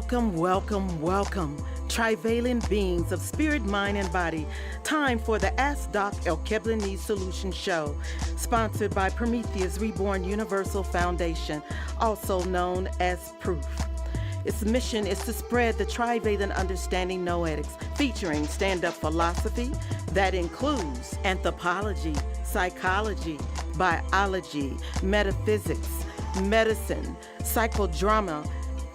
Welcome, welcome, welcome, trivalent beings of spirit, mind, and body. Time for the Ask Doc Alkebulanese Solution Show, sponsored by Prometheus Reborn Universal Foundation, also known as Proof. Its mission is to spread the trivalent understanding noetics, featuring stand-up philosophy that includes anthropology, psychology, biology, metaphysics, medicine, psychodrama,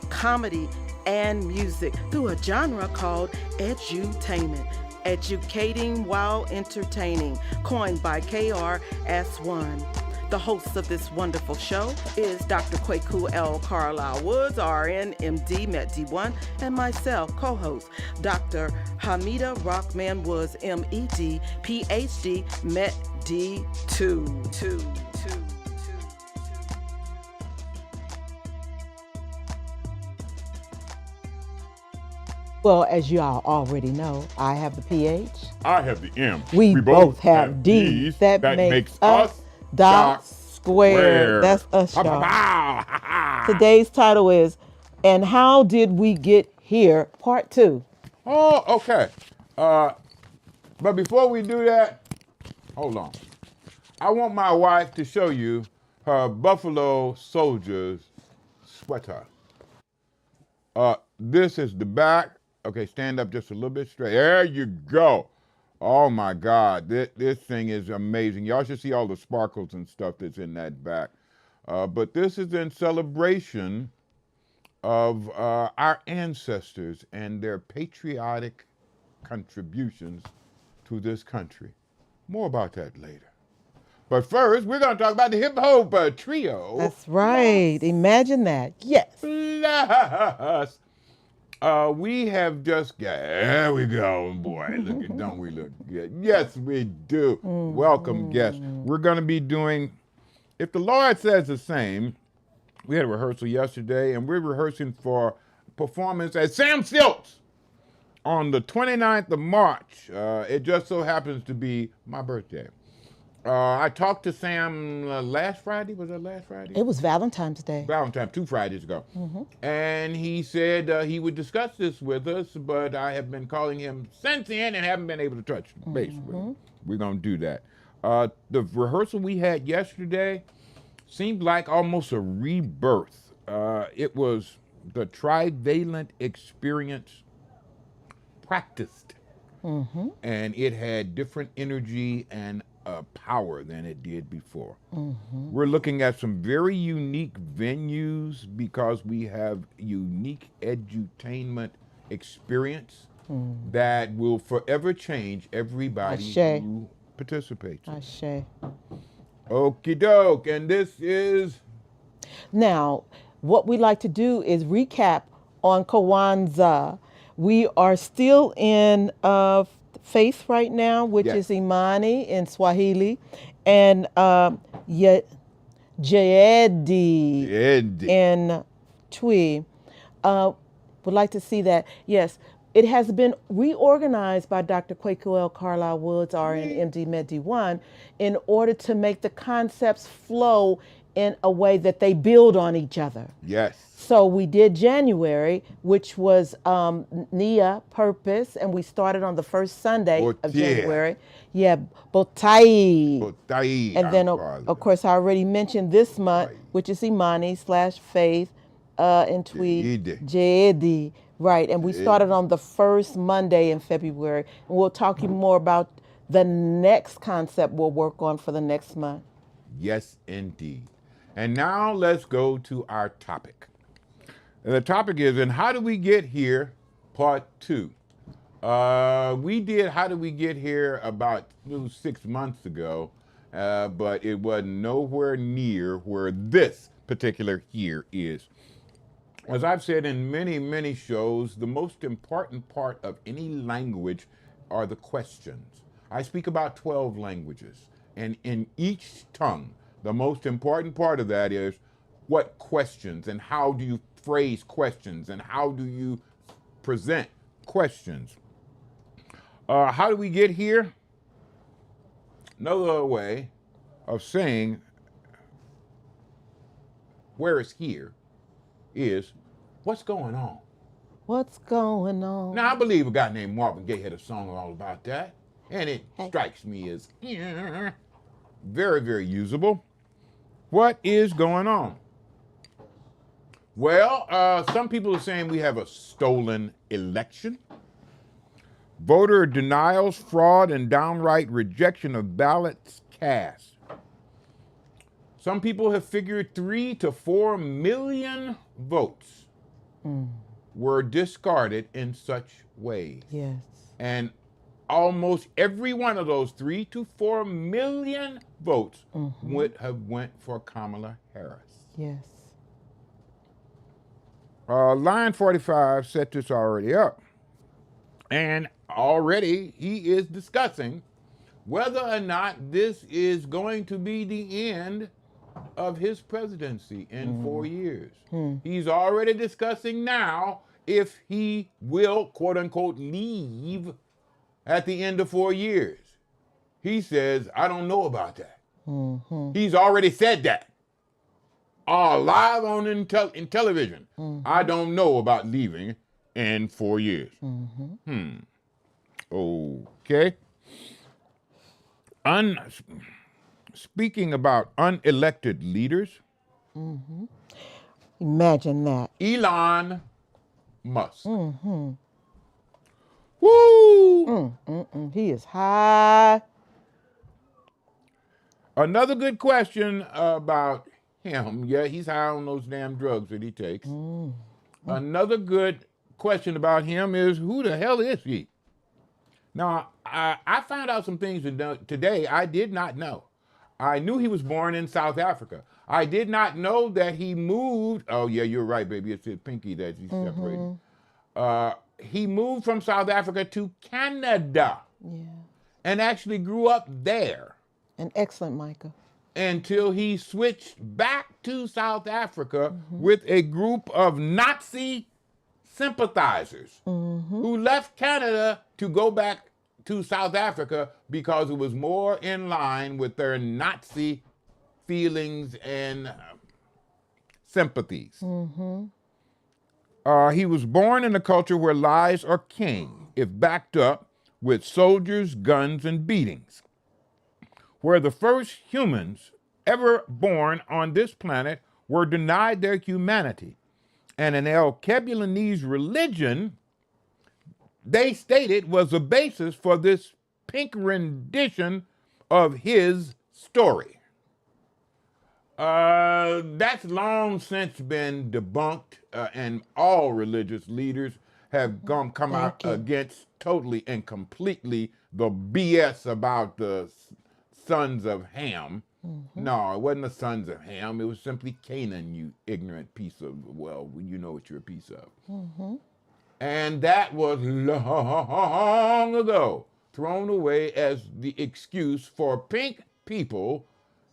comedy, and music through a genre called edutainment, educating while entertaining, coined by KRS-One. The host of this wonderful show is Dr. Kwaku L. Carlisle Woods, RN, MD, MED-D1, and myself, co-host, Dr. Hamida Rockman Woods, MED, PhD, MED-D2. Well, as you all already know, I have the PH. I have the M. We both have D's. That makes us Doc Square. That's us, y'all. Today's title is, And How Did We Get Here, Part 2. Oh, okay. But before we do that, hold on. I want my wife to show you her Buffalo Soldiers sweater. This is the back. Okay, stand up just a little bit straight. There you go. Oh my God, this thing is amazing. Y'all should see all the sparkles and stuff that's in that back. But this is in celebration of our ancestors and their patriotic contributions to this country. More about that later. But first, we're going to talk about the hip hop trio. That's right. Imagine that. Yes. Plus, we have just got, there we go, boy. Look at, don't we look good? Yes, we do. Welcome, guests. We're going to be doing, if the Lord says the same, we had a rehearsal yesterday, and we're rehearsing for performance at Sam Silk's on the 29th of March. It just so happens to be my birthday. I talked to Sam last Friday. Was that last Friday? It was Valentine's Day. 2 Fridays ago. And he said he would discuss this with us, but I have been calling him since then and haven't been able to touch base with him. We're going to do that. The rehearsal we had yesterday seemed like almost a rebirth. It was the trivalent experience practiced. And it had different energy and power than it did before. We're looking at some very unique venues because we have unique edutainment experience that will forever change everybody who participates. Ashe. Okie doke, and this is... Now, what we like to do is recap on Kwanzaa. We are still in faith right now, which is Imani in Swahili, and Jaedi in Twi. Would like to see that. Yes, it has been reorganized by Dr. Kwaku L. Carlisle Woods, RN, MD, MED-D1, in order to make the concepts flow in a way that they build on each other. Yes. So we did January, which was Nia, purpose, and we started on the first Sunday of January. Yeah, Botai. Botai. And then, of course, I already mentioned this month, which is Imani/faith in Twi, Jaedi. Right, and we started on the first Monday in February. And we'll talk more about the next concept we'll work on for the next month. Yes, indeed. And now let's go to our topic. And the topic is, and how do we get here, part 2. We did How Did We Get Here about 6 months ago, but it was nowhere near where this particular here is. As I've said in many, many shows, the most important part of any language are the questions. I speak about 12 languages, and in each tongue, the most important part of that is what questions and how do you phrase questions and how do you present questions. How do we get here? Another way of saying where is here is what's going on. What's going on? Now, I believe a guy named Marvin Gaye had a song all about that, and it strikes me as very, very usable. What is going on? Well, some people are saying we have a stolen election. Voter denials, fraud, and downright rejection of ballots cast. Some people have figured 3 to 4 million votes were discarded in such ways. Yes. And almost every one of those 3 to 4 million votes would have went for Kamala Harris. Yes. Line 45 set this already up. And already he is discussing whether or not this is going to be the end of his presidency in 4 years. He's already discussing now if he will, quote unquote, leave at the end of 4 years. He says, I don't know about that. He's already said that. Live on in television. I don't know about leaving in 4 years. Okay. Speaking about unelected leaders. Imagine that. Elon Musk. Woo! He is high. Another good question about him. Yeah, he's high on those damn drugs that he takes. Another good question about him is, who the hell is he? Now, I found out some things today I did not know. I knew he was born in South Africa. I did not know that he moved. Oh, yeah, you're right, baby. It's his pinky that he's separated. He moved from South Africa to Canada. Yeah. And actually grew up there. An excellent Micah. Until he switched back to South Africa with a group of Nazi sympathizers who left Canada to go back to South Africa because it was more in line with their Nazi feelings and sympathies. He was born in a culture where lies are king if backed up with soldiers, guns, and beatings, where the first humans ever born on this planet were denied their humanity. And an Alkebulanese religion, they stated, was the basis for this pink rendition of his story. That's long since been debunked, and all religious leaders have come out against totally and completely the BS about the sons of Ham. No, it wasn't the sons of Ham. It was simply Canaan, you ignorant piece of, well, you know what you're a piece of. And that was long ago thrown away as the excuse for pink people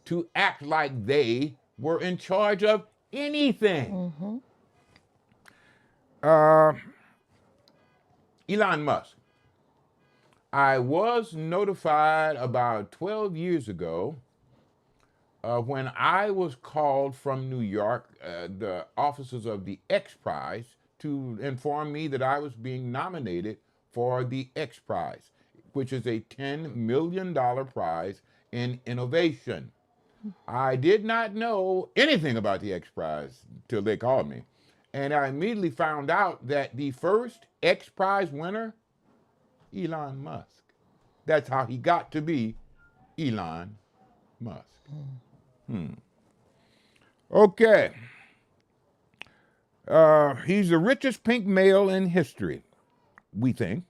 to act like they were in charge of anything. Elon Musk. I was notified about 12 years ago when I was called from New York, the officers of the X Prize, to inform me that I was being nominated for the X Prize, which is a $10 million prize in innovation. I did not know anything about the X Prize till they called me. And I immediately found out that the first X Prize winner, Elon Musk. That's how he got to be Elon Musk. Okay. He's the richest pink male in history, we think.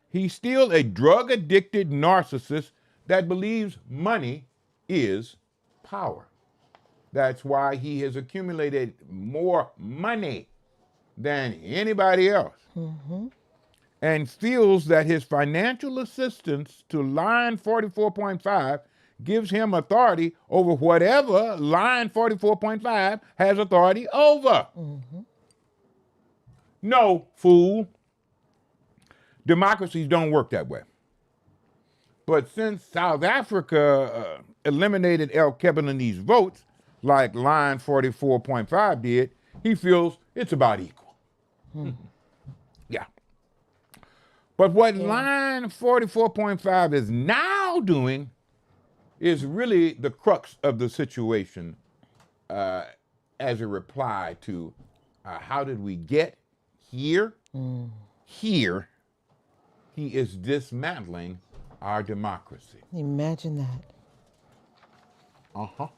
He's still a drug-addicted narcissist that believes money is power. That's why he has accumulated more money than anybody else. And feels that his financial assistance to Line 44.5 gives him authority over whatever Line 44.5 has authority over. No, fool. Democracies don't work that way. But since South Africa eliminated Alkebulanese votes, like Line 44.5 did, he feels it's about equal. But what line 44.5 is now doing is really the crux of the situation as a reply to how did we get here? Here, he is dismantling our democracy. Imagine that.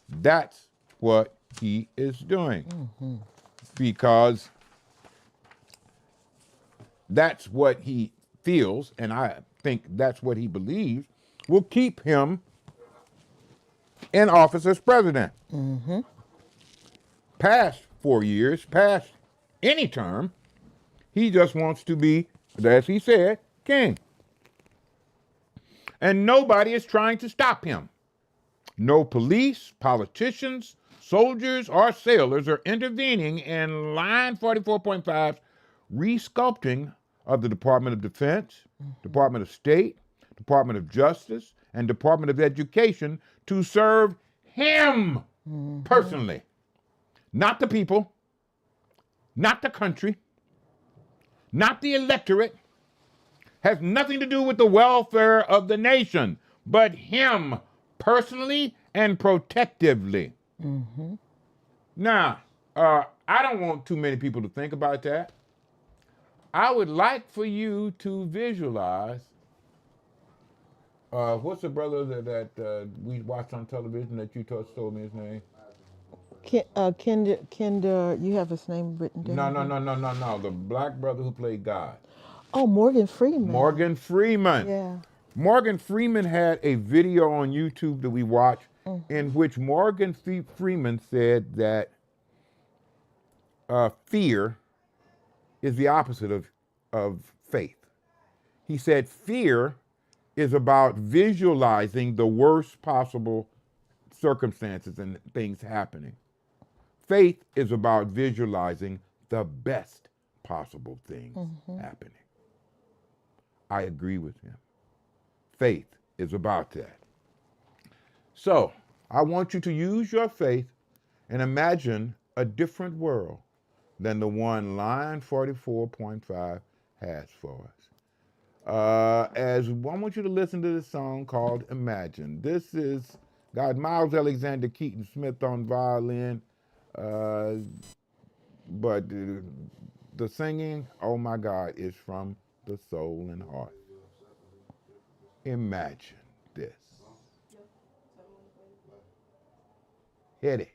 That's what he is doing. Because that's what he feels, and I think that's what he believes, will keep him in office as president. Past 4 years, past any term, he just wants to be, as he said, king. And nobody is trying to stop him. No police, politicians, soldiers, or sailors are intervening in line 44.5's resculpting of the Department of Defense, Department of State, Department of Justice, and Department of Education to serve him personally. Not the people, not the country, not the electorate, has nothing to do with the welfare of the nation, but him personally and protectively. Now, I don't want too many people to think about that. I would like for you to visualize, what's the brother that we watched on television that you told me his name? Kinder, you have his name written down? No. The black brother who played God. Oh, Morgan Freeman. Morgan Freeman. Yeah. Morgan Freeman had a video on YouTube that we watched in which Morgan Freeman said that fear is the opposite of faith. He said fear is about visualizing the worst possible circumstances and things happening. Faith is about visualizing the best possible things happening. I agree with him. Faith is about that. So I want you to use your faith and imagine a different world than the one line 44.5 has for us. I want you to listen to this song called Imagine. This is got Miles Alexander Keaton Smith on violin, but the singing, oh my God, is from the soul and heart. Imagine this. Hit it.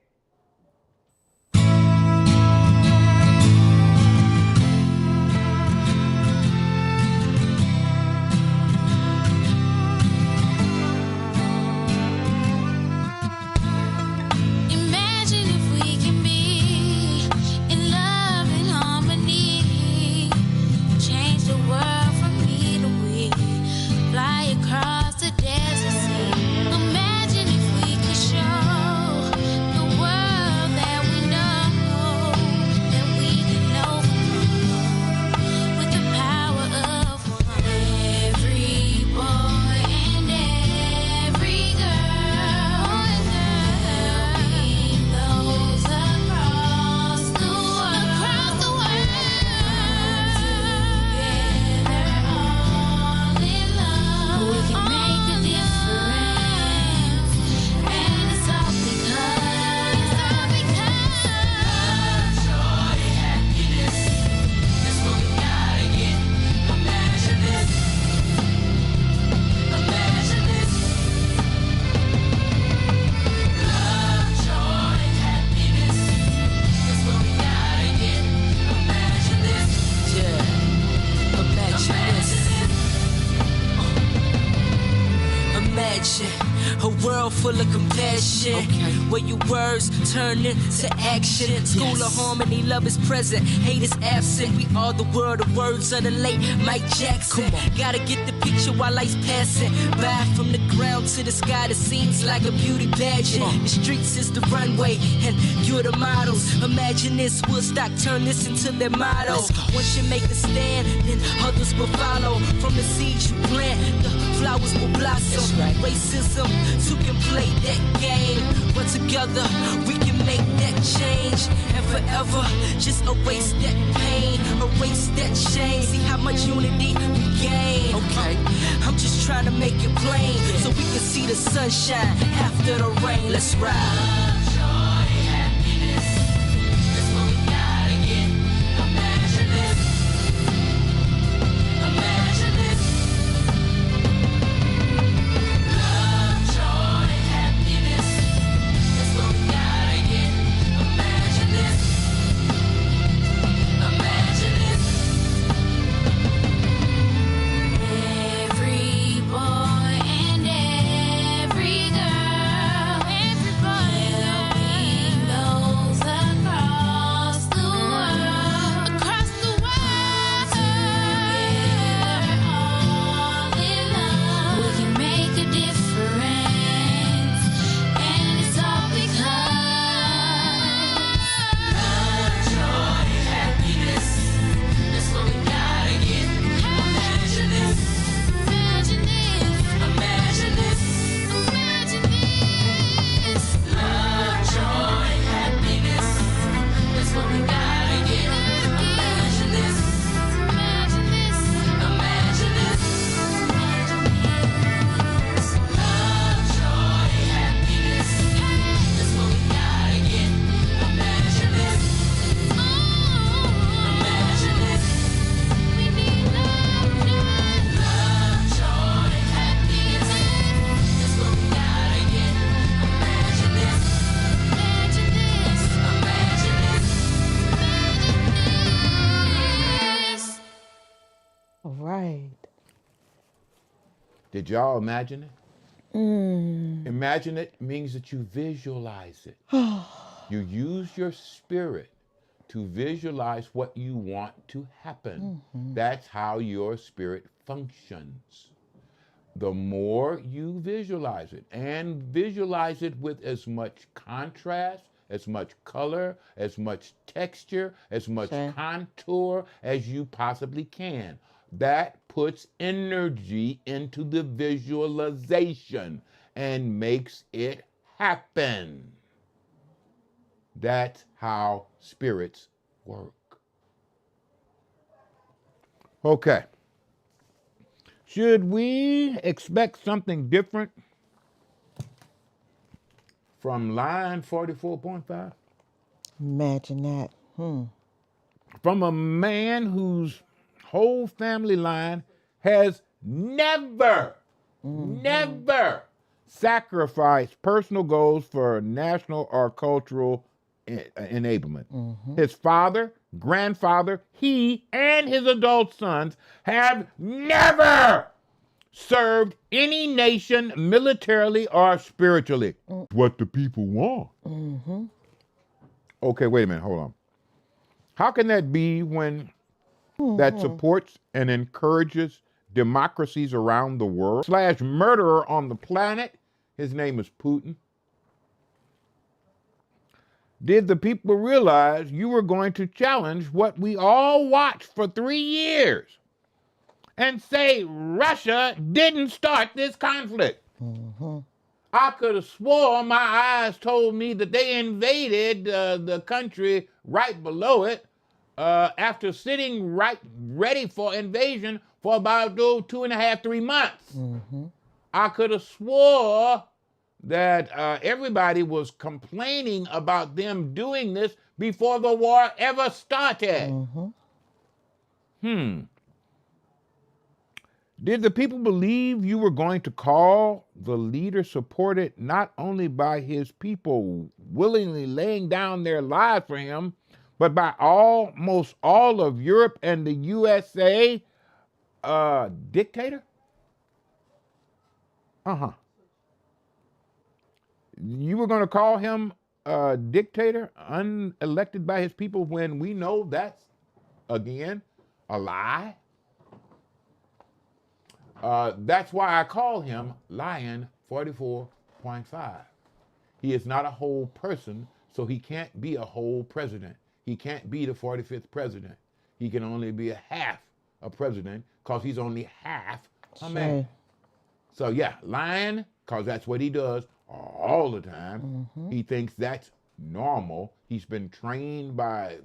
A world full of compassion, where your words turn into action. School of harmony, love is present, hate is absent. We are the world, the words of the late Mike Jackson. Gotta get the picture while life's passing by. From the ground to the sky, it seems like a beauty pageant. The streets is the runway, and you're the models. Imagine this, Woodstock, turn this into their motto. Once you make a stand, then others will follow. From the seeds you plant, the flowers will blossom. Racism, two can play that game, but together we can make that change and forever just erase that pain, erase that shame. See how much unity we gain. Okay, I'm just trying to make it plain so we can see the sunshine after the rain. Let's ride. Right. Did y'all imagine it? Imagine it means that you visualize it. You use your spirit to visualize what you want to happen. That's how your spirit functions. The more you visualize it, and visualize it with as much contrast, as much color, as much texture, as much contour as you possibly can. That puts energy into the visualization and makes it happen. That's how spirits work. Okay. Should we expect something different from line 44.5? Imagine that. From a man whose whole family line has never sacrificed personal goals for national or cultural enablement. His father, grandfather, he, and his adult sons have never served any nation militarily or spiritually. What the people want. Okay, wait a minute, hold on. How can that be when that supports and encourages democracies around the world, / murderer on the planet? His name is Putin. Did the people realize you were going to challenge what we all watched for 3 years and say Russia didn't start this conflict? I could have swore my eyes told me that they invaded the country right below it after sitting right ready for invasion for about 2.5, 3 months. I could have swore that everybody was complaining about them doing this before the war ever started. Did the people believe you were going to call the leader supported not only by his people willingly laying down their lives for him, but by almost all of Europe and the USA, dictator? You were going to call him a dictator, unelected by his people, when we know that's, again, a lie? That's why I call him Lion 44.5. He is not a whole person, so he can't be a whole president. He can't be the 45th president. He can only be a half a president because he's only half a man. So yeah, Lion, because that's what he does all the time. He thinks that's normal. He's been trained by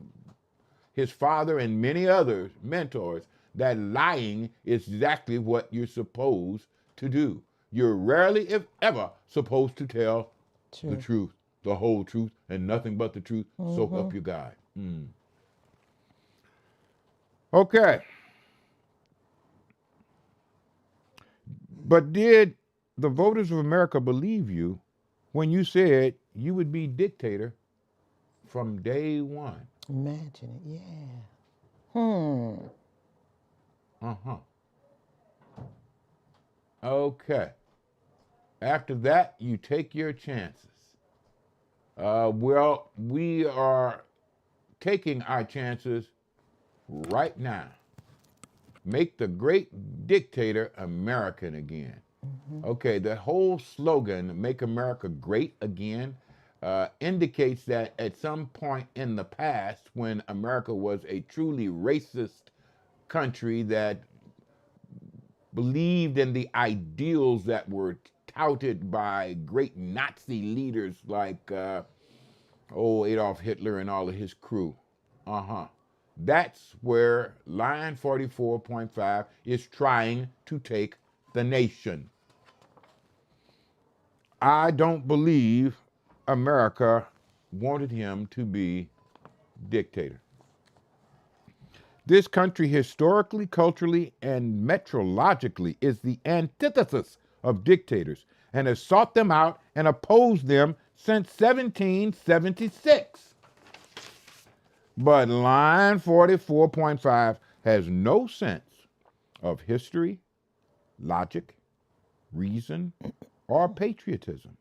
his father and many other mentors that lying is exactly what you're supposed to do. You're rarely, if ever, supposed to tell the truth, the whole truth, and nothing but the truth. So help you God. Okay. But did the voters of America believe you when you said you would be dictator from day one? Imagine it, yeah. Okay. After that, you take your chances. Well, we are taking our chances right now. Make the great dictator American again. Okay, the whole slogan, Make America Great Again, indicates that at some point in the past, when America was a truly racist country that believed in the ideals that were touted by great Nazi leaders like Adolf Hitler and all of his crew. That's where line 44.5 is trying to take the nation. I don't believe America wanted him to be dictator. This country historically, culturally, and metrologically is the antithesis of dictators and has sought them out and opposed them since 1776. But line 44.5 has no sense of history, logic, reason, or patriotism.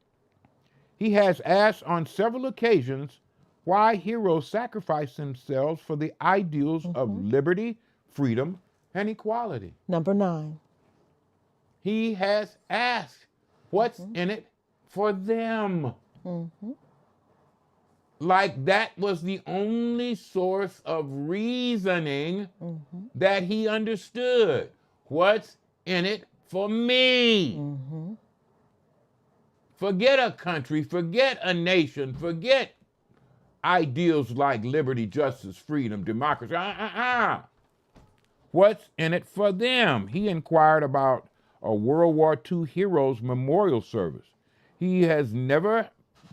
He has asked on several occasions why heroes sacrifice themselves for the ideals of liberty, freedom, and equality. Number 9. He has asked, what's in it for them? Like that was the only source of reasoning that he understood. What's in it for me? Forget a country, forget a nation, forget ideals like liberty, justice, freedom, democracy. What's in it for them? He inquired about a World War II heroes memorial service. He has never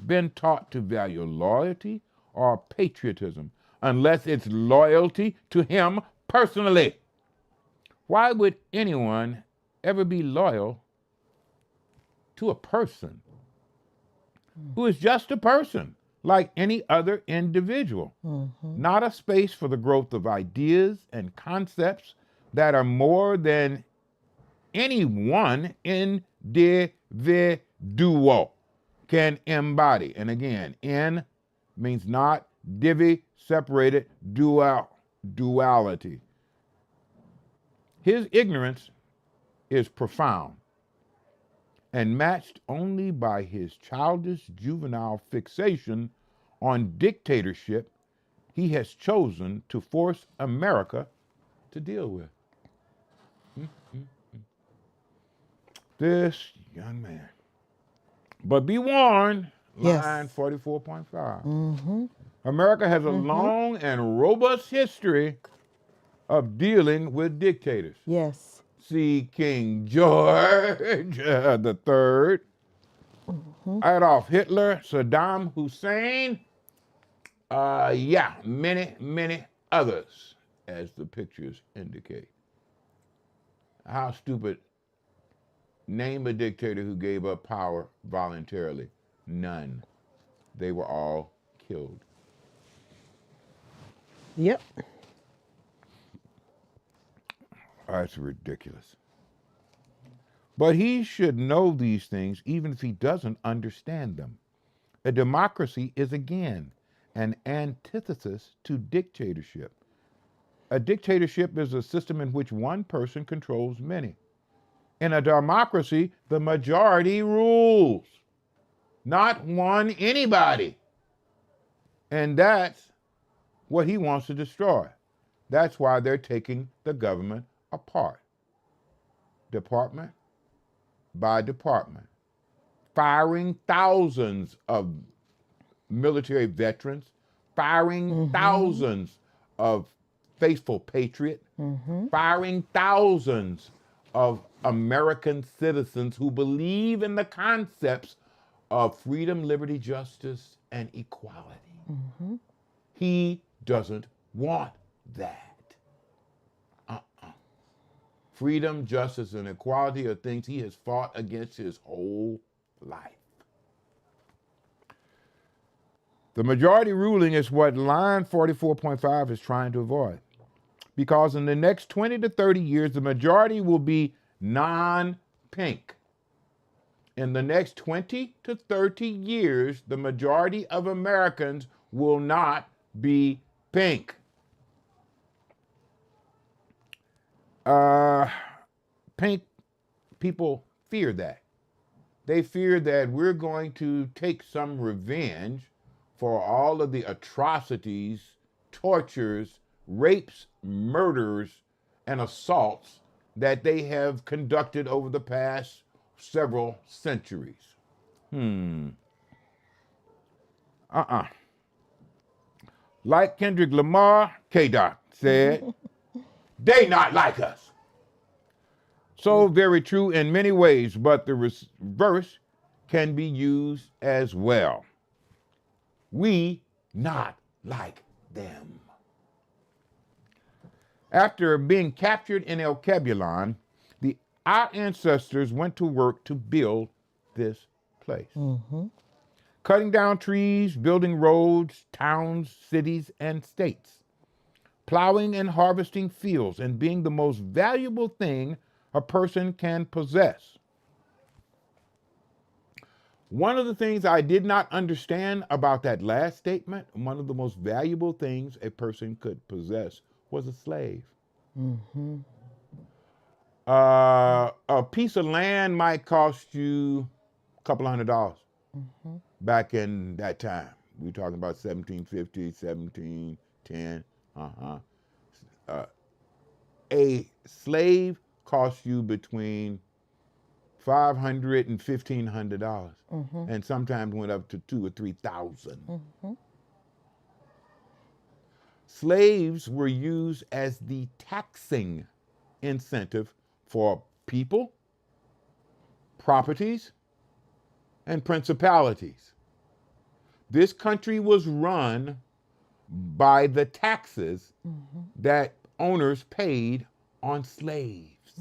been taught to value loyalty or patriotism unless it's loyalty to him personally. Why would anyone ever be loyal to a person who is just a person like any other individual? Not a space for the growth of ideas and concepts that are more than any one individual can embody. And again, in means not, divvy, separated, duality. His ignorance is profound and matched only by his childish juvenile fixation on dictatorship he has chosen to force America to deal with. This young man. But be warned, line 44.5. America has a long and robust history of dealing with dictators. Yes. See King George III, Adolf Hitler, Saddam Hussein, many others, as the pictures indicate. How stupid. Name a dictator who gave up power voluntarily. None. They were all killed. Yep. That's ridiculous. But he should know these things even if he doesn't understand them. A democracy is, again, an antithesis to dictatorship. A dictatorship is a system in which one person controls many. In a democracy, the majority rules, not one anybody. And that's what he wants to destroy. That's why they're taking the government apart, department by department, firing thousands of military veterans, firing thousands of faithful patriots, firing thousands of American citizens who believe in the concepts of freedom, liberty, justice, and equality. He doesn't want that. Freedom, justice, and equality are things he has fought against his whole life. The majority ruling is what line 44.5 is trying to avoid. Because in the next 20 to 30 years, the majority will be non-pink. In the next 20 to 30 years, the majority of Americans will not be pink. Pink people fear that. They fear that we're going to take some revenge for all of the atrocities, tortures, rapes, murders, and assaults that they have conducted over the past several centuries. Like Kendrick Lamar, K-Dot said, they not like us. So very true in many ways, but the reverse can be used as well. We not like them. After being captured in Alkebulan, our ancestors went to work to build this place. Cutting down trees, building roads, towns, cities, and states. Plowing and harvesting fields, and being the most valuable thing a person can possess. One of the things I did not understand about that last statement, one of the most valuable things a person could possess was a slave. A piece of land might cost you a couple $100 back in that time. We're talking about 1750, 1710. A slave cost you between $500 and $1,500, and sometimes went up to $2,000 or $3,000. Slaves were used as the taxing incentive for people, properties, and principalities. This country was run by the taxes that owners paid on slaves.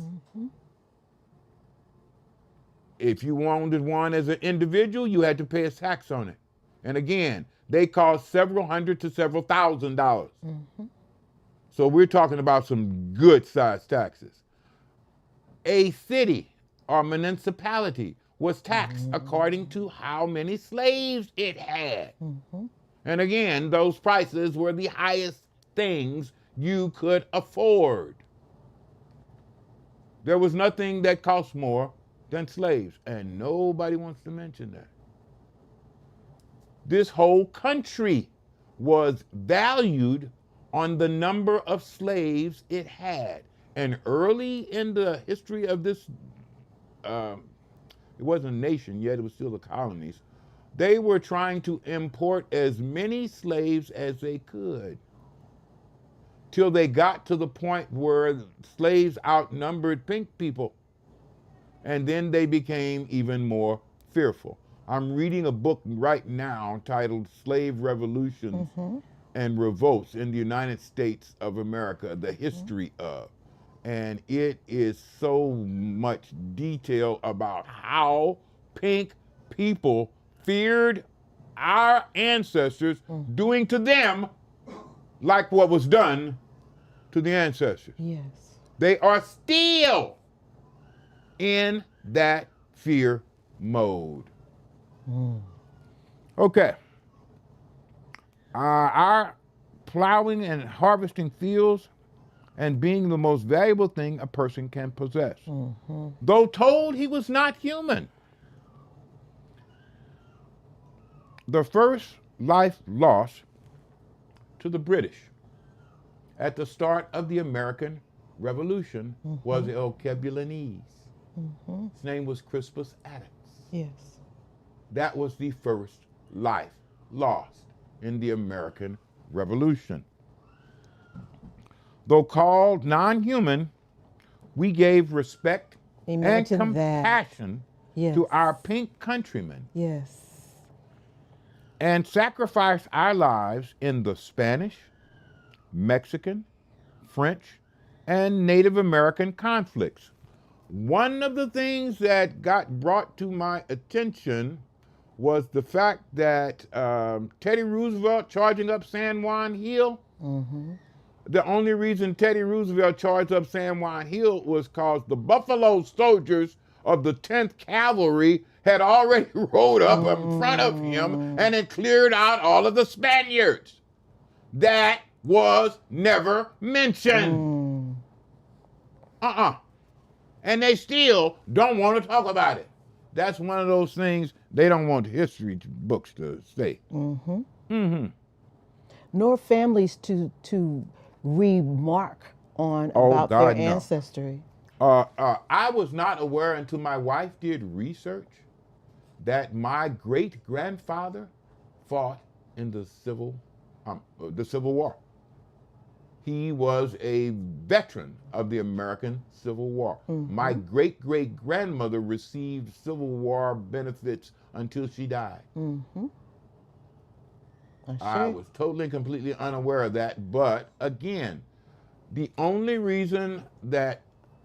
If you wanted one as an individual, you had to pay a tax on it. And again, they cost several hundred to several $1,000s. So we're talking about some good sized taxes. A city or municipality was taxed according to how many slaves it had. And again, those prices were the highest things you could afford. There was nothing that cost more than slaves, and nobody wants to mention that. This whole country was valued on the number of slaves it had. And early in the history of this, it wasn't a nation yet, it was still the colonies, they were trying to import as many slaves as they could, till they got to the point where slaves outnumbered pink people. And then they became even more fearful. I'm reading a book right now titled Slave Revolutions and Revolts in the United States of America, the history of. And it is so much detail about how pink people feared our ancestors doing to them like what was done to the ancestors. Yes. They are still in that fear mode. Okay. Our plowing and harvesting fields and being the most valuable thing a person can possess. Though told he was not human. The first life lost to the British at the start of the American Revolution was Alkebulanese. His name was Crispus Attucks. Yes. That was the first life lost in the American Revolution. Though called non-human, we gave respect Imagine and that. compassion Yes. to our pink countrymen Yes. and sacrificed our lives in the Spanish, Mexican, French, and Native American conflicts. One of the things that got brought to my attention was the fact that Teddy Roosevelt charging up San Juan Hill. The only reason Teddy Roosevelt charged up San Juan Hill was because the Buffalo soldiers of the 10th Cavalry had already rode up in front of him and had cleared out all of the Spaniards. That was never mentioned. And they still don't want to talk about it. That's one of those things they don't want history books to say. Nor families to remark on about God, their no. ancestry. I was not aware until my wife did research that my great-grandfather fought in the Civil War. He was a veteran of the American Civil War. My great-great-grandmother received Civil War benefits until she died. I was totally and completely unaware of that. But again, the only reason that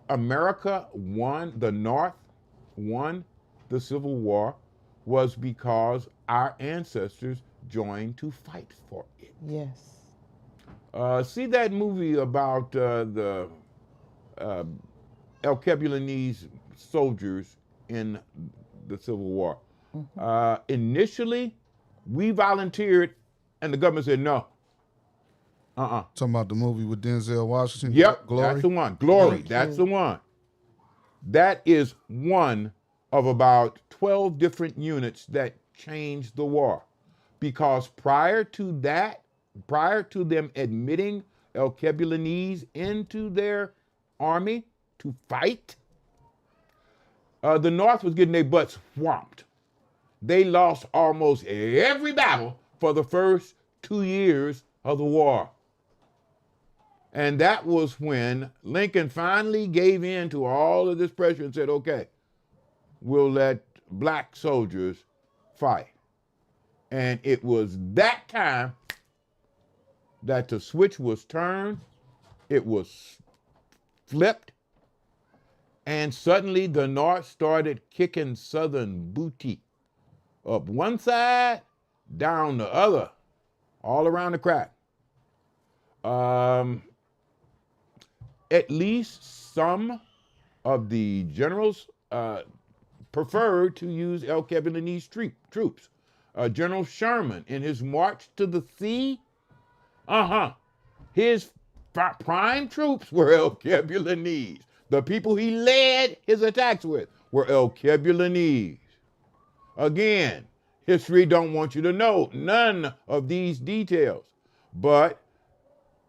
America won, the North won the Civil War, was because our ancestors joined to fight for it. Yes. See that movie about the Alkebulanese soldiers in the Civil War. Initially, we volunteered, and the government said no. Talking about the movie with Denzel Washington? Yep, Glory? that's the one. Glory, Thank that's you. the one. That is one of about 12 different units that changed the war. Because prior to that, prior to them admitting Alkebulanese into their army to fight, the North was getting their butts whomped. They lost almost every battle for the first 2 years of the war. And that was when Lincoln finally gave in to all of this pressure and said, okay, we'll let black soldiers fight. And it was that time that the switch was turned, it was flipped, and suddenly the North started kicking Southern booty up one side, down the other, all around the crack. At least some of the generals preferred to use Alkebulanese troops. General Sherman, in his march to the sea, his prime troops were Alkebulanese. The people he led his attacks with were Alkebulanese. Again, history don't want you to know none of these details. But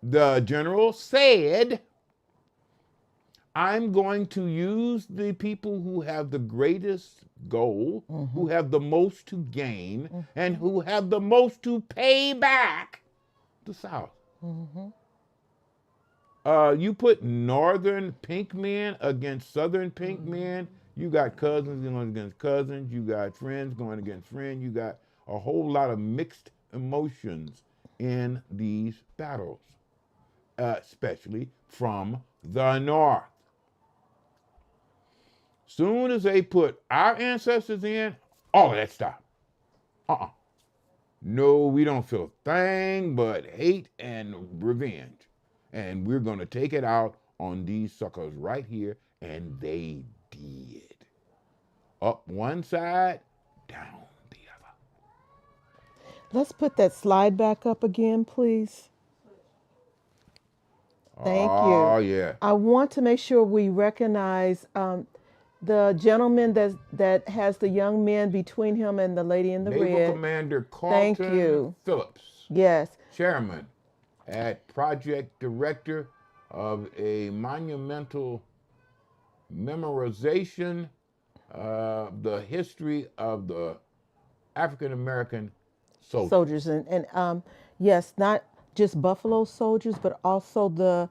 the general said, I'm going to use the people who have the greatest goal, who have the most to gain, and who have the most to pay back the South. You put northern pink men against southern pink men, you got cousins going against cousins, you got friends going against friends, you got a whole lot of mixed emotions in these battles, especially from the North. Soon as they put our ancestors in, all of that stopped. No, we don't feel a thing but hate and revenge. And we're going to take it out on these suckers right here. And they did. Up one side, down the other. Let's put that slide back up again, please. Thank you. Oh, yeah. I want to make sure we recognize the gentleman that has the young men between him and the lady in the Naval red. Commander Thank Carlton you. Phillips, Yes. chairman at project director of a monumental memorization of the history of the African American soldiers. And yes, not just Buffalo soldiers, but also the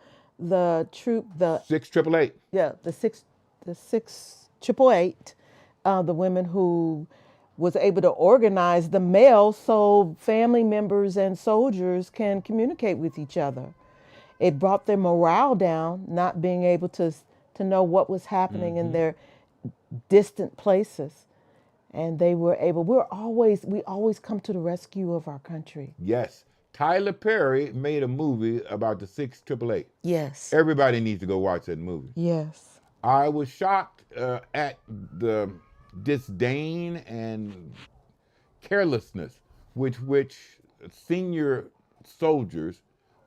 troop, the 6888. yeah, the 6 888, the women who was able to organize the mail so family members and soldiers can communicate with each other. It brought their morale down, not being able to know what was happening in their distant places. And they were able, we always come to the rescue of our country. Yes. Tyler Perry made a movie about the 6888. Yes. Everybody needs to go watch that movie. Yes. I was shocked at the disdain and carelessness with which senior soldiers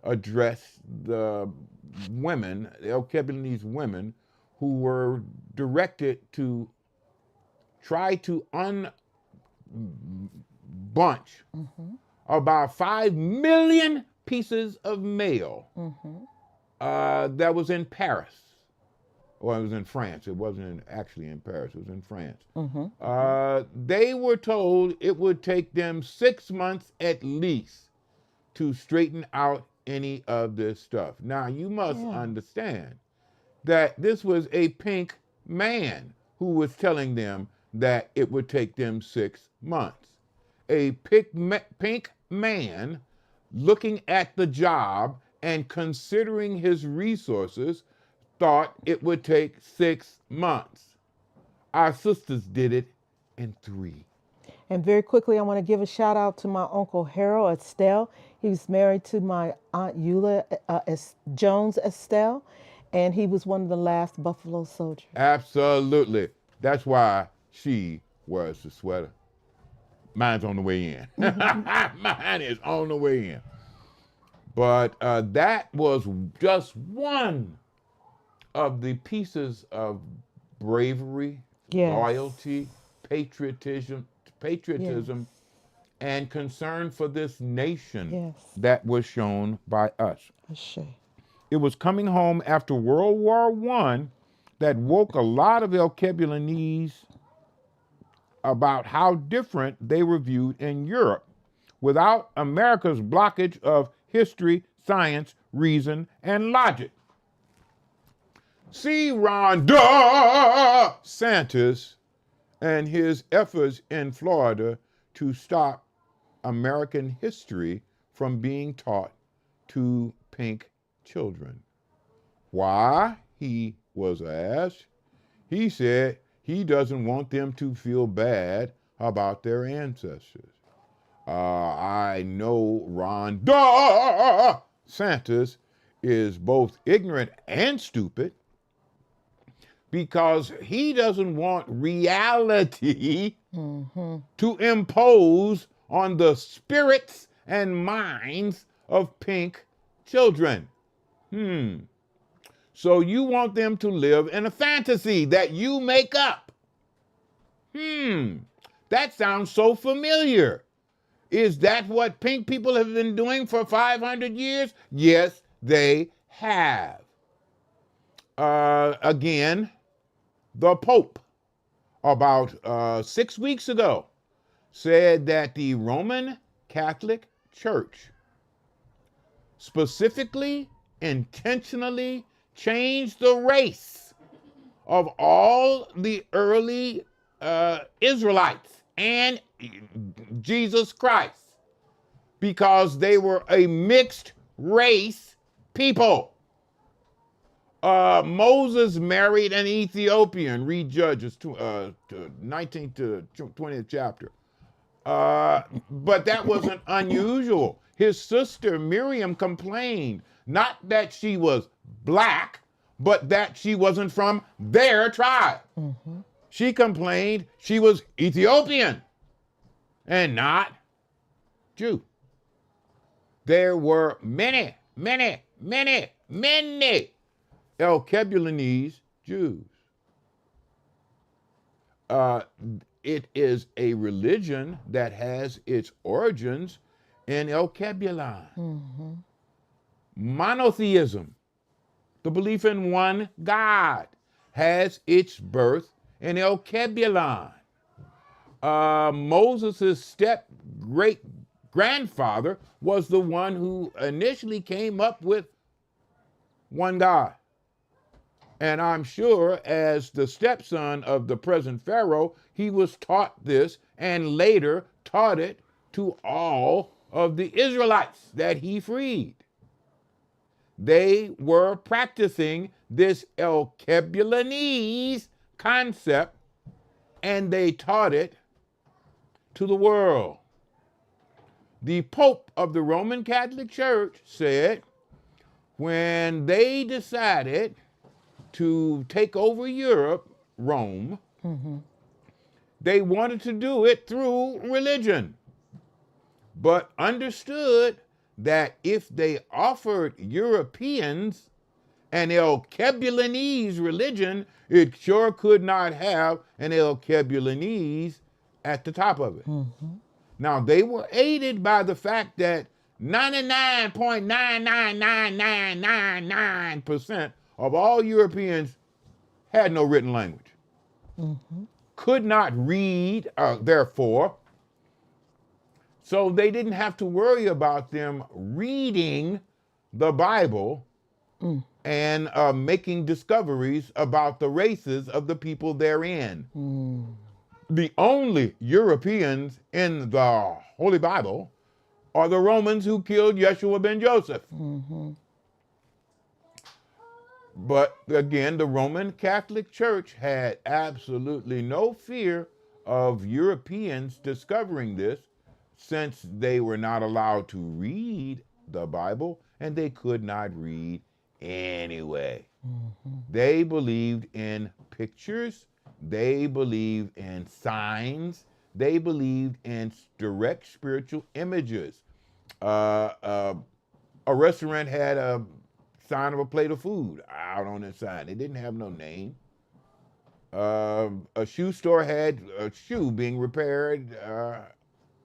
addressed the women, the Alkebulanese women, who were directed to try to unbunch about 5 million pieces of mail that was in Paris. Well, it was in France. It wasn't actually in Paris. It was in France. They were told it would take them 6 months at least to straighten out any of this stuff. Now, you must understand that this was a pink man who was telling them that it would take them 6 months. A pink man looking at the job and considering his resources thought it would take 6 months. Our sisters did it in 3. And very quickly, I want to give a shout out to my Uncle Harold Estelle. He was married to my Aunt Eula Jones Estelle, and he was one of the last Buffalo soldiers. Absolutely. That's why she wears the sweater. Mine's on the way in. Mine is on the way in. But that was just one of the pieces of bravery, loyalty, patriotism, and concern for this nation that was shown by us. It was coming home after World War I that woke a lot of Alkebulanese about how different they were viewed in Europe without America's blockage of history, science, reason, and logic. See Ron DeSantis and his efforts in Florida to stop American history from being taught to pink children. Why, he was asked. He said he doesn't want them to feel bad about their ancestors. I know Ron DeSantis is both ignorant and stupid because he doesn't want reality to impose on the spirits and minds of pink children. So you want them to live in a fantasy that you make up. That sounds so familiar. Is that what pink people have been doing for 500 years? Yes, they have. Again, the Pope, about 6 weeks ago, said that the Roman Catholic Church specifically, intentionally changed the race of all the early Israelites and Jesus Christ because they were a mixed race people. Moses married an Ethiopian, read Judges 19th to 20th chapter. But that wasn't unusual. His sister Miriam complained, not that she was black, but that she wasn't from their tribe. She complained she was Ethiopian and not Jew. There were many Alkebulanese Jews. It is a religion that has its origins in Alkebulan. Monotheism, the belief in one God, has its birth in Alkebulan. Moses' step great grandfather was the one who initially came up with one God. And I'm sure as the stepson of the present Pharaoh, he was taught this and later taught it to all of the Israelites that he freed. They were practicing this Alkebulanese concept, and they taught it to the world. The Pope of the Roman Catholic Church said when they decided to take over Europe, Rome, they wanted to do it through religion, but understood that if they offered Europeans an Alkebulanese religion, it sure could not have an Alkebulanese at the top of it. Now, they were aided by the fact that 99.99999% of all Europeans had no written language, could not read, therefore, so they didn't have to worry about them reading the Bible and making discoveries about the races of the people therein. The only Europeans in the Holy Bible are the Romans who killed Yeshua ben Joseph. But again, the Roman Catholic Church had absolutely no fear of Europeans discovering this, since they were not allowed to read the Bible and they could not read anyway. They believed in pictures, they believed in signs, they believed in direct spiritual images. A restaurant had a sign of a plate of food out on the sign. It didn't have no name. A shoe store had a shoe being repaired,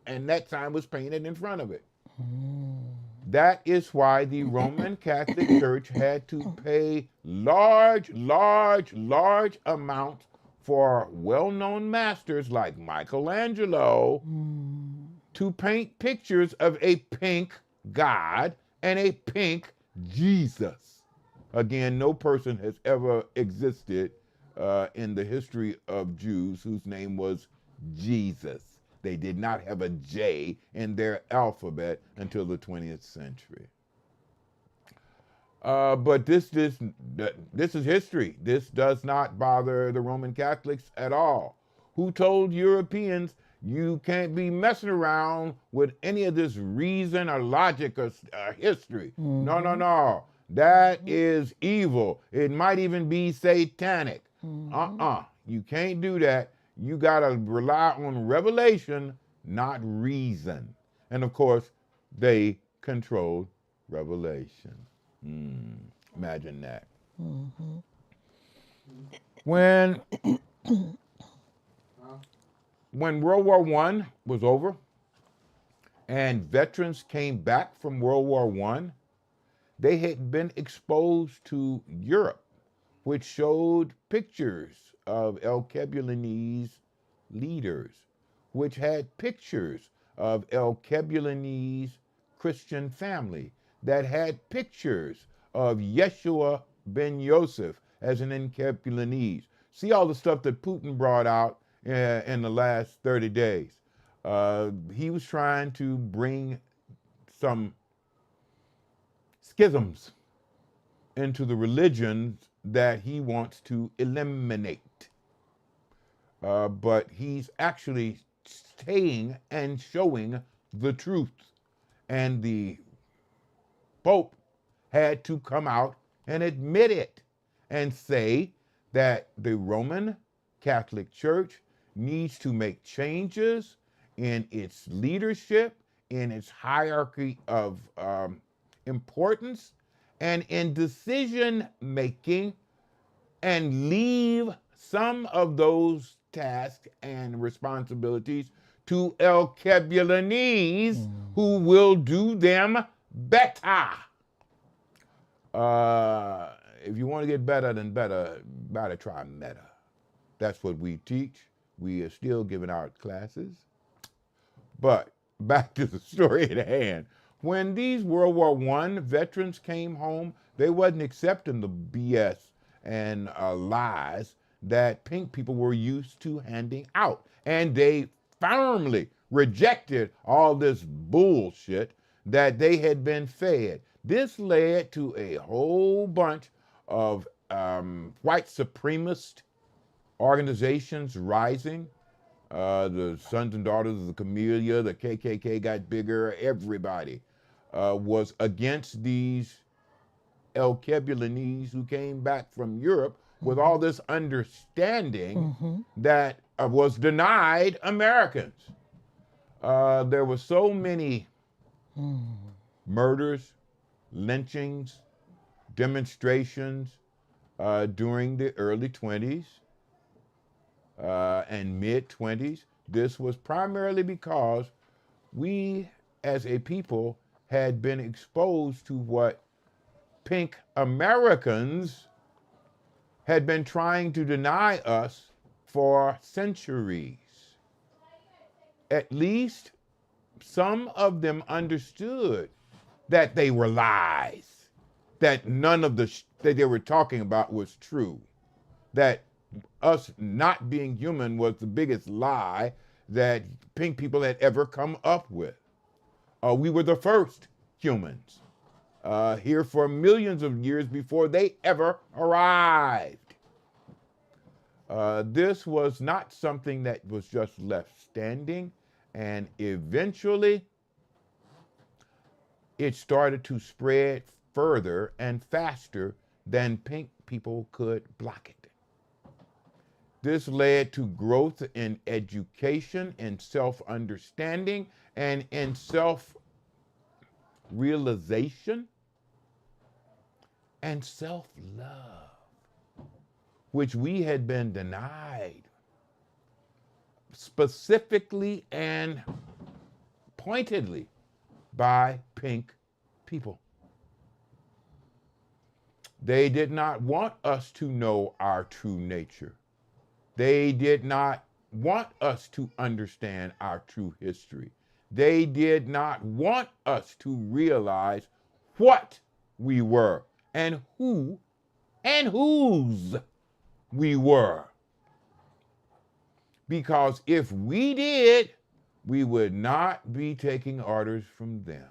and that sign was painted in front of it. That is why the Roman Catholic Church had to pay large amounts for well-known masters like Michelangelo to paint pictures of a pink God and a pink Jesus. Again, no person has ever existed in the history of Jews whose name was Jesus. They did not have a J in their alphabet until the 20th century. But this is history. This does not bother the Roman Catholics at all. Who told Europeans you can't be messing around with any of this reason or logic or history? No. That is evil. It might even be satanic. You can't do that. You got to rely on revelation, not reason. And of course, they controlled revelation. Imagine that. When World War I was over and veterans came back from World War I, they had been exposed to Europe, which showed pictures of Alkebulanese leaders, which had pictures of Alkebulanese Christian family, that had pictures of Yeshua ben Joseph as an Alkebulanese. See all the stuff that Putin brought out in the last 30 days. He was trying to bring some schisms into the religions that he wants to eliminate. But he's actually staying and showing the truth. And the Pope had to come out and admit it and say that the Roman Catholic Church needs to make changes in its leadership, in its hierarchy of importance, and in decision making, and leave some of those tasks and responsibilities to Alkebulanese who will do them better. If you want to get better than better, better try meta. That's what we teach. We are still giving out classes. But back to the story at hand. When these World War I veterans came home, they wasn't accepting the BS and lies that pink people were used to handing out. And they firmly rejected all this bullshit that they had been fed. This led to a whole bunch of white supremacist organizations rising. The Sons and Daughters of the Camellia, the KKK got bigger. Everybody was against these Alkebulanese who came back from Europe with all this understanding that was denied Americans. There were so many murders, lynchings, demonstrations during the early 20s and mid-20s. This was primarily because we as a people had been exposed to what pink Americans had been trying to deny us for centuries. At least some of them understood that they were lies, that none of the that they were talking about was true, that us not being human was the biggest lie that pink people had ever come up with. We were the first humans here for millions of years before they ever arrived. This was not something that was just left standing, and eventually it started to spread further and faster than pink people could block it. This led to growth in education, in self-understanding, and in self-realization and self-love, which we had been denied specifically and pointedly by pink people. They did not want us to know our true nature. They did not want us to understand our true history. They did not want us to realize what we were and who and whose we were. Because if we did, we would not be taking orders from them.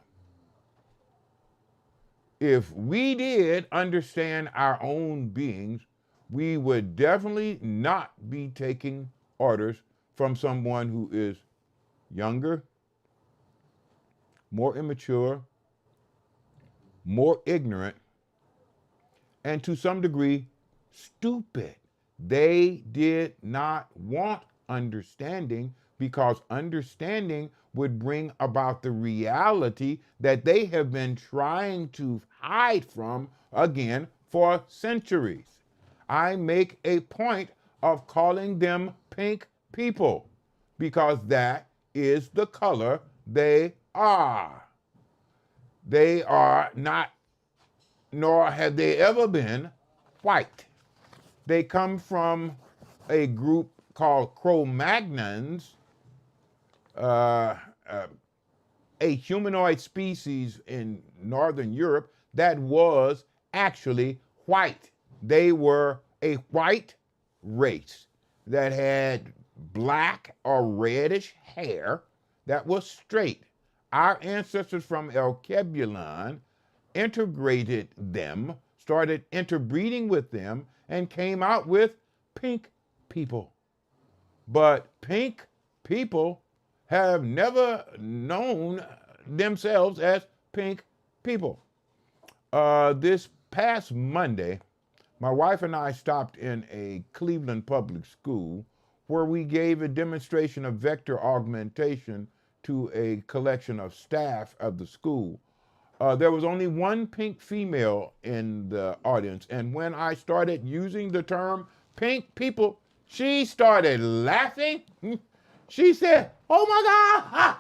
If we did understand our own beings, we would definitely not be taking orders from someone who is younger, more immature, more ignorant, and to some degree, stupid. They did not want understanding because understanding would bring about the reality that they have been trying to hide from, again, for centuries. I make a point of calling them pink people because that is the color they are. They are not, nor have they ever been, white. They come from a group called Cro-Magnons, a humanoid species in Northern Europe that was actually white. They were a white race that had black or reddish hair that was straight. Our ancestors from Alkebulan integrated them, started interbreeding with them, and came out with pink people. But pink people have never known themselves as pink people. This past Monday, my wife and I stopped in a Cleveland public school where we gave a demonstration of vector augmentation to a collection of staff of the school. There was only one pink female in the audience, and when I started using the term pink people, she started laughing. She said, "Oh my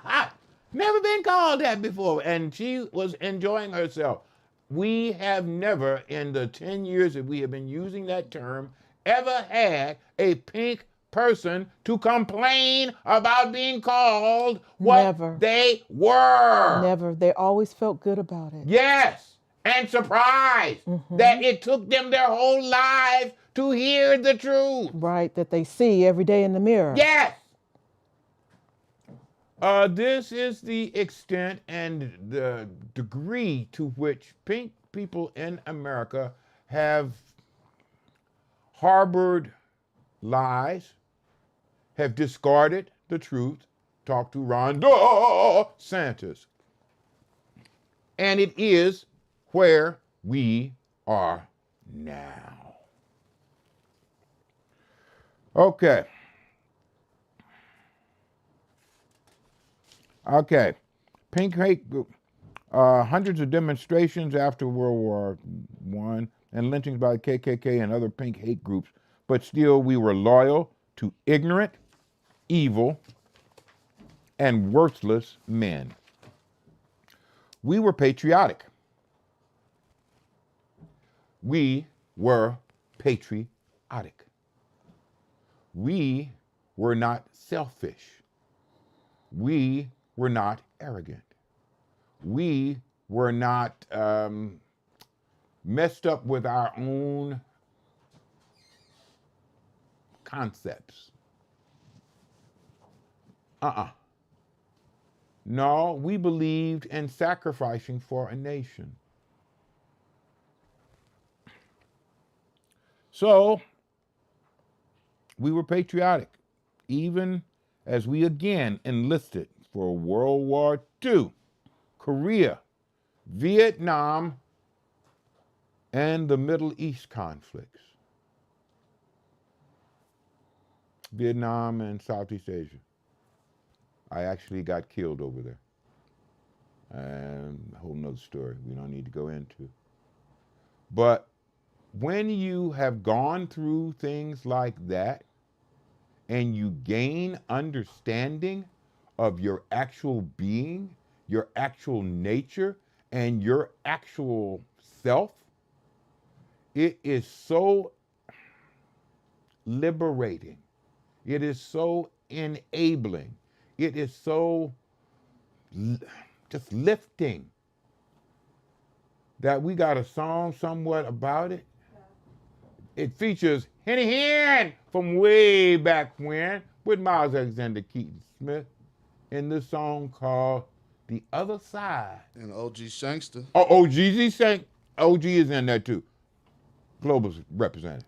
God, never been called that before," and she was enjoying herself. We have never, in the 10 years that we have been using that term, ever had a pink person to complain about being called what Never. they were. Never. They always felt good about it. Yes, and surprised that it took them their whole lives to hear the truth. Right, that they see every day in the mirror. Yes. This is the extent and the degree to which pink people in America have harbored lies, have discarded the truth. Talk to Ron DeSantis. And it is where we are now. Okay. Pink hate group. Hundreds of demonstrations after World War I and lynchings by the KKK and other pink hate groups, but still we were loyal to ignorant, evil, and worthless men. We were patriotic. We were patriotic. We were not selfish. We were not arrogant. We were not messed up with our own concepts. No, we believed in sacrificing for a nation. So, we were patriotic, even as we again enlisted for World War II, Korea, Vietnam, and the Middle East conflicts. Vietnam and Southeast Asia. I actually got killed over there. And a whole nother story we don't need to go into. But when you have gone through things like that and you gain understanding of your actual being, your actual nature, and your actual self, it is so liberating. It is so enabling. It is so just lifting that we got a song somewhat about it. It features Henny Hen from way back when with Miles Alexander Keaton Smith in this song called The Other Side. And OG Shankster. Oh, OG is in there too. Global's represented.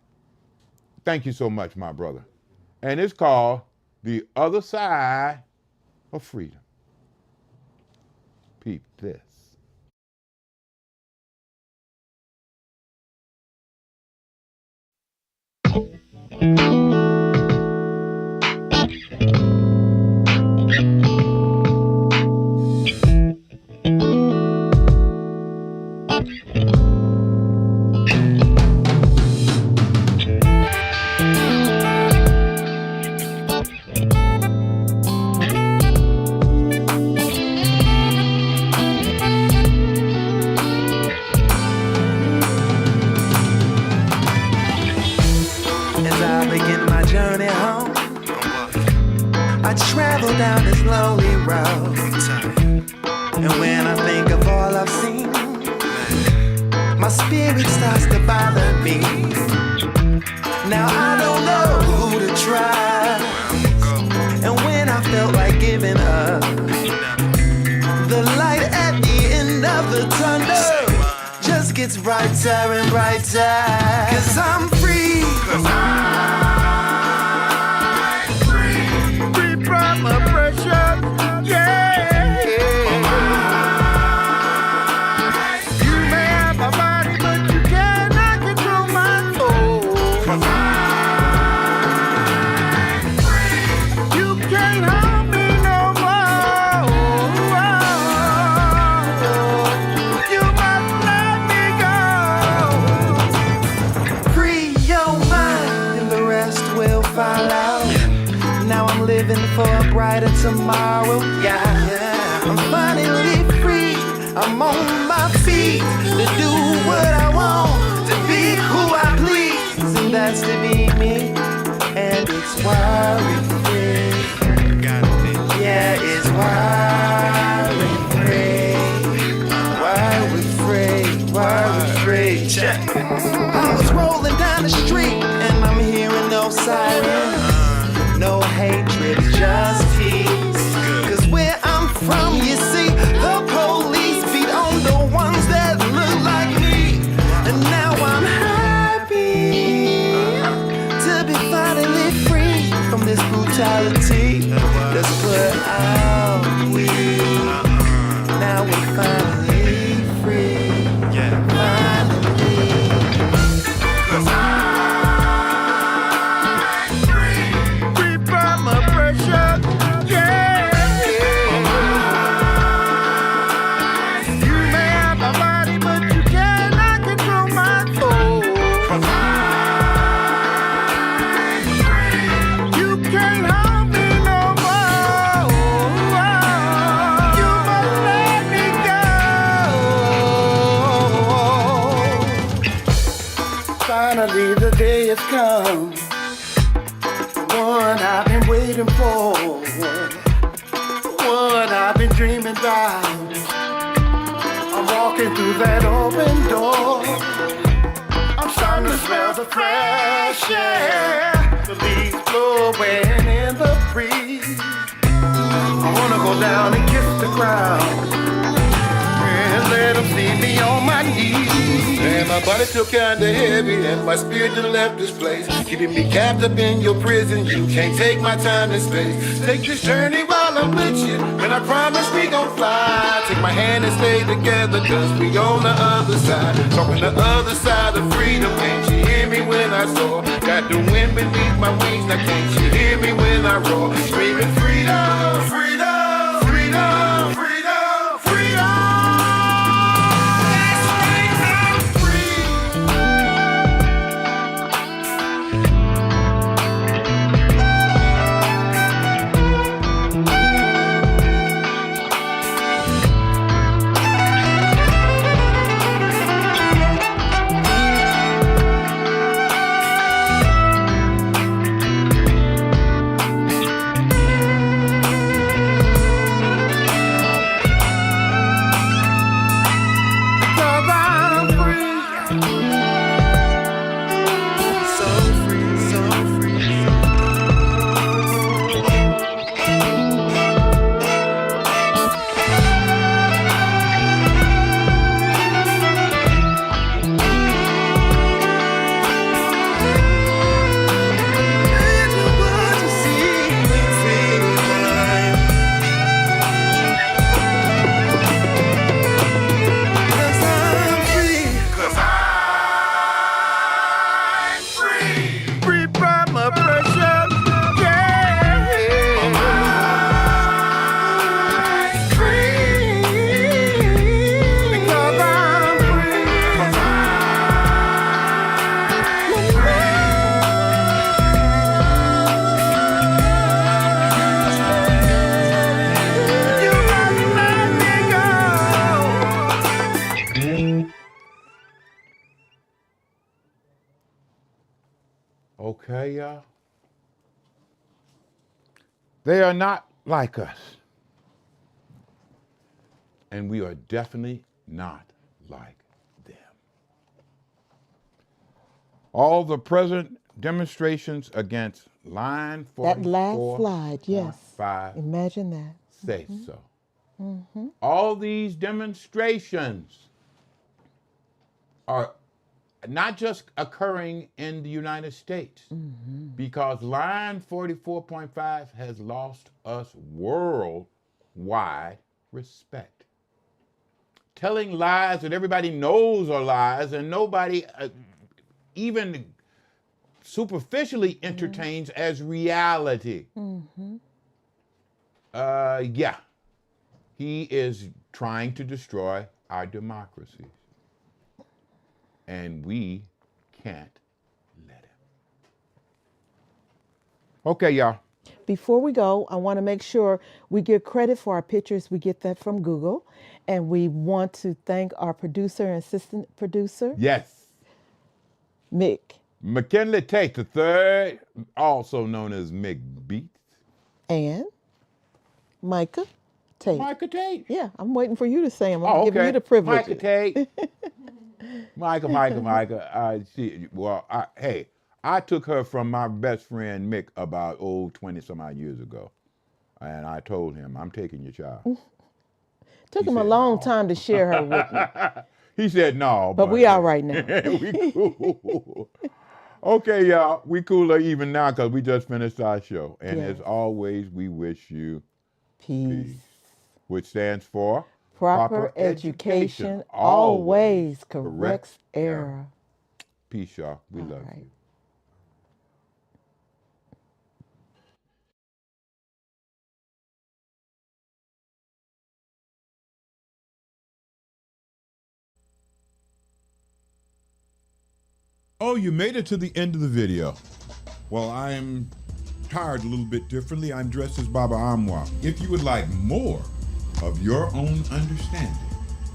Thank you so much, my brother. And it's called The Other Side of Freedom. Peep this. As I begin my journey home, I travel down this lonely road. And when I think of all I've seen, my spirit starts to bother me. Now I don't know who to trust. And when I felt like giving up, the light at the end of the tunnel just gets brighter and brighter. 'Cause I'm free. 'Cause I'm free. Free from oppression. Yeah. You may have my body, but you cannot control my soul. 'Cause I'm free. You can't harm me no more. You must let me go. Free your mind and the rest will follow. Now I'm living for a brighter tomorrow. Yeah. I'm finally free. I'm on my feet to do what I want, to be who I please, and that's to be me. And it's why Yeah, it's why we free. Why we free. Why we free. Check. I was rolling down the street and I'm hearing no sirens, no hatred, just peace. Cause where I'm from, you see, the police beat on the ones that look like me. And now I'm happy to be finally free from this brutality. Let's put out we. Now we're finally free. Finally. Finally the day has come, the one I've been waiting for, the one I've been dreaming about. I'm walking through that open door, I'm starting to smell the fresh air, the leaves blowing in the breeze. I wanna go down and kiss the ground and let them see me on my knees. And my body feel kinda heavy and my spirit done left this place, keeping me captive in your prison. You can't take my time and space. Take this journey while I'm with you, and I promise we gon' fly. Take my hand and stay together, cause we on the other side. Talking the other side of freedom. Can't you hear me when I soar? Got the wind beneath my wings. Now can't you hear me when I roar? Screaming freedom, freedom, freedom, freedom, freedom. Okay, y'all. They are not like us. And we are definitely not like them. All the present demonstrations against line 44. That last slide, yes. 5 Imagine that. say so. All these demonstrations are not just occurring in the United States, because line 44.5 has lost us worldwide respect. Telling lies that everybody knows are lies and nobody even superficially entertains as reality. Yeah, he is trying to destroy our democracies. And we can't let him. Okay, y'all. Before we go, I want to make sure we give credit for our pictures. We get that from Google. And we want to thank our producer and assistant producer, Yes. Mick. McKinley Tate III, also known as McBeats. And Micah Tate. Micah Tate. Yeah, I'm waiting for you to say them. I'm Oh, giving okay. you the privilege. Micah Tate. Micah. Hey, I took her from my best friend Mick about 20 some odd years ago. And I told him, I'm taking your child. Took him a long time to share her with me. He said no. But we all right now. We cool. Okay, y'all. We cooler even now because we just finished our show. And Yes. as always, we wish you Peace. which stands for Proper education always corrects error. Peace, y'all. We love right. you. Oh, you made it to the end of the video. Well, I am tired a little bit differently. I'm dressed as Baba Amwa. If you would like more of your own understanding,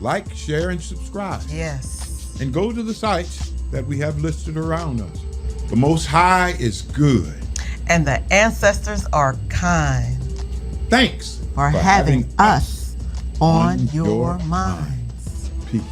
like, share, and subscribe. Yes. And go to the sites that we have listed around us. The Most High is good. And the ancestors are kind Thanks for having us on your minds. Peace.